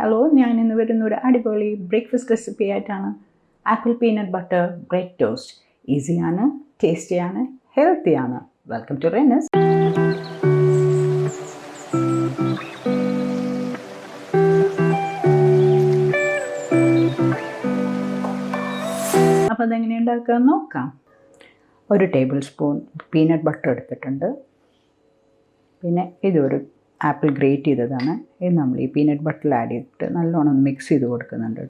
Hello, ഞാൻ ഇന്ന് വരുന്ന ഒരു അടിപൊളി ബ്രേക്ക്ഫാസ്റ്റ് റെസിപ്പി ആയിട്ടാണ്. Apple peanut butter bread toast. ഈസിയാണ്, ടേസ്റ്റിയാണ്, ഹെൽത്തിയാണ്. വെൽക്കം ടു റെനസ്. അപ്പോൾ അതെങ്ങനെ ഉണ്ടാക്കാൻ നോക്കാം. 1 ടേബിൾ സ്പൂൺ പീനട്ട് ബട്ടർ എടുത്തിട്ടുണ്ട്. പിന്നെ ഇതൊരു ആപ്പിൾ ഗ്രേറ്റ് ചെയ്തതാണ്. ഇത് നമ്മൾ ഈ പീനട്ട് ബട്ടറിൽ ആഡ് ചെയ്തിട്ട് നല്ലോണം മിക്സ് ചെയ്ത് കൊടുക്കുന്നുണ്ട്.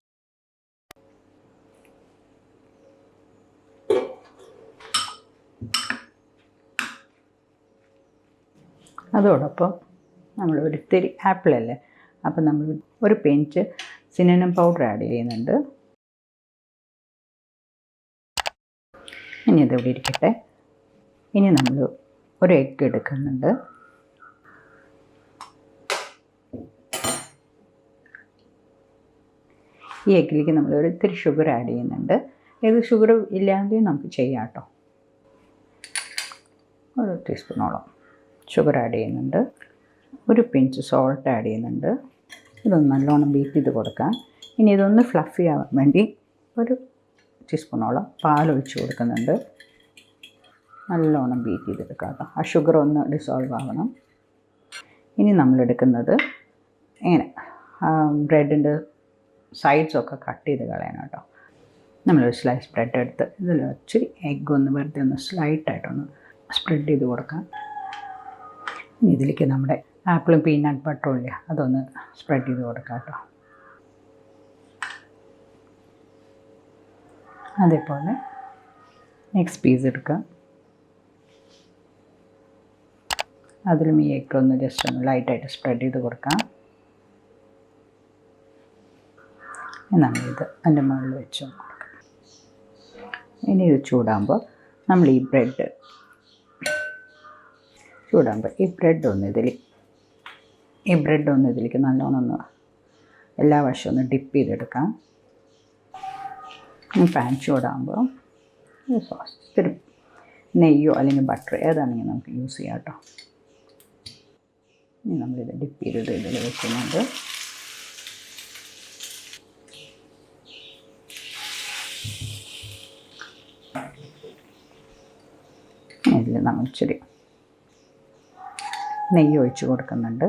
അതോടൊപ്പം നമ്മൾ ഒരിത്തിരി ആപ്പിളല്ലേ, അപ്പം നമ്മൾ ഒരു പിഞ്ച് സിനമൺ പൗഡർ ആഡ് ചെയ്യുന്നുണ്ട്. ഇനി ഇതിവിടെ ഇരിക്കട്ടെ. ഇനി നമ്മൾ ഒരു എഗ്ഗ് എടുക്കുന്നുണ്ട്. ഈ എഗ്ഗിലേക്ക് നമ്മൾ ഒരു ഇത്തിരി ഷുഗർ ആഡ് ചെയ്യുന്നുണ്ട്. ഏത് ഷുഗർ ഇല്ലാതെയും നമുക്ക് ചെയ്യാം കേട്ടോ. 1 ടീസ്പൂണോളം ഷുഗർ ആഡ് ചെയ്യുന്നുണ്ട്. ഒരു പിഞ്ച് സോൾട്ട് ആഡ് ചെയ്യുന്നുണ്ട്. ഇതൊന്ന് നല്ലോണം ബീറ്റ് ചെയ്ത് കൊടുക്കാം. ഇനി ഇതൊന്ന് ഫ്ലഫി ആവാൻ വേണ്ടി 1 ടീസ്പൂണോളം പാലൊഴിച്ച് കൊടുക്കുന്നുണ്ട്. നല്ലോണം ബീറ്റ് ചെയ്തെടുക്കാം കേട്ടോ. ആ ഷുഗർ ഒന്ന് ഡിസോൾവ് ആവണം. ഇനി നമ്മളെടുക്കുന്നത് ഇങ്ങനെ ബ്രെഡിൻ്റെ സൈഡ്സൊക്കെ കട്ട് ചെയ്ത് കളയണം കേട്ടോ. നമ്മളൊരു സ്ലൈസ് ബ്രെഡ് എടുത്ത് ഇതിൽ ഇച്ചിരി എഗ്ഗ് ഒന്ന് വെറുതെ ഒന്ന് സ്ലൈറ്റായിട്ടൊന്ന് സ്പ്രെഡ് ചെയ്ത് കൊടുക്കാം. ഇനി ഇതിലേക്ക് നമ്മുടെ ആപ്പിളും പീനട്ട് ബട്ടറും ഇല്ലേ, അതൊന്ന് സ്പ്രെഡ് ചെയ്ത് കൊടുക്കാം കേട്ടോ. അതേപോലെ നെക്സ്റ്റ് പീസ് എടുക്കാം. അതിലും ഈ എഗ്ഗ് ഒന്ന് ജസ്റ്റ് ഒന്ന് ലൈറ്റായിട്ട് സ്പ്രെഡ് ചെയ്ത് കൊടുക്കാം. നമ്മളിത് അതിൻ്റെ മുകളിൽ വെച്ച് കൊടുക്കാം. ഇനി ഇത് ചൂടാകുമ്പോൾ നമ്മൾ ഈ ബ്രെഡ് ഒന്ന് ഇതിലേക്ക് നല്ലോണം ഒന്ന് എല്ലാ വശവും ഒന്ന് ഡിപ്പ് ചെയ്തെടുക്കാം. പാൻ ചൂടാകുമ്പോൾ ഇത്തിരി നെയ്യോ അല്ലെങ്കിൽ ബട്ടർ ഏതാണെങ്കിൽ നമുക്ക് യൂസ് ചെയ്യാം കേട്ടോ. ഇനി നമ്മളിത് ഡിപ്പ് ചെയ്തിട്ട് ഇതിൽ വെക്കുന്നുണ്ട്. ഇതിൽ നമ്മൾ ഇച്ചിരി നെയ്യ് ഒഴിച്ച് കൊടുക്കുന്നുണ്ട്.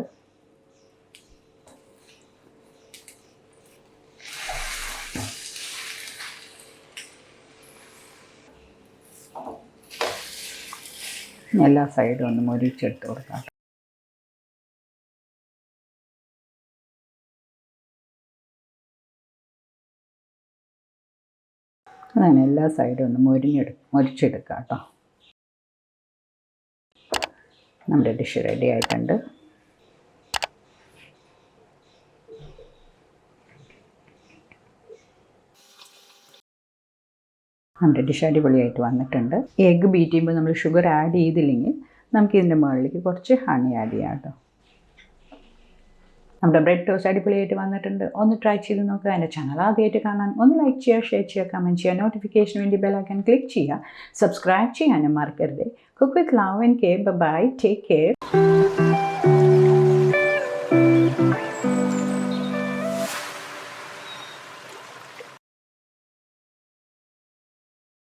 എല്ലാ സൈഡും ഒന്ന് മൊരിച്ചെടുത്ത് കൊടുക്കാം. അങ്ങനെ എല്ലാ സൈഡും ഒന്ന് മൊരിച്ചെടുക്കാം കേട്ടോ. നമ്മുടെ ഡിഷ് റെഡി ആയിട്ടുണ്ട്. നമ്മുടെ ഡിഷ് അടിപൊളിയായിട്ട് വന്നിട്ടുണ്ട്. എഗ്ഗ് ബീറ്റ് ചെയ്യുമ്പോൾ നമ്മൾ ഷുഗർ ആഡ് ചെയ്തില്ലെങ്കിൽ നമുക്ക് ഇതിൻ്റെ മുകളിലേക്ക് കുറച്ച് ഹണി ആഡ് ചെയ്യാം കേട്ടോ. നമ്മുടെ ബ്രെഡ് ടോസ്റ്റ് അടിപൊളിയായിട്ട് വന്നിട്ടുണ്ട്. ഒന്ന് ട്രൈ ചെയ്ത് നോക്കുക. എൻ്റെ ചാനൽ ആദ്യമായിട്ട് കാണാൻ ഒന്ന് ലൈക്ക് ചെയ്യുക, ഷെയർ ചെയ്യുക, കമൻറ്റ് ചെയ്യുക, നോട്ടിഫിക്കേഷൻ വേണ്ടി ബെൽ ഐക്കൺ ക്ലിക്ക് ചെയ്യുക, സബ്സ്ക്രൈബ് ചെയ്യാനും മറക്കരുത്. Cook with love and care. Bye, take care.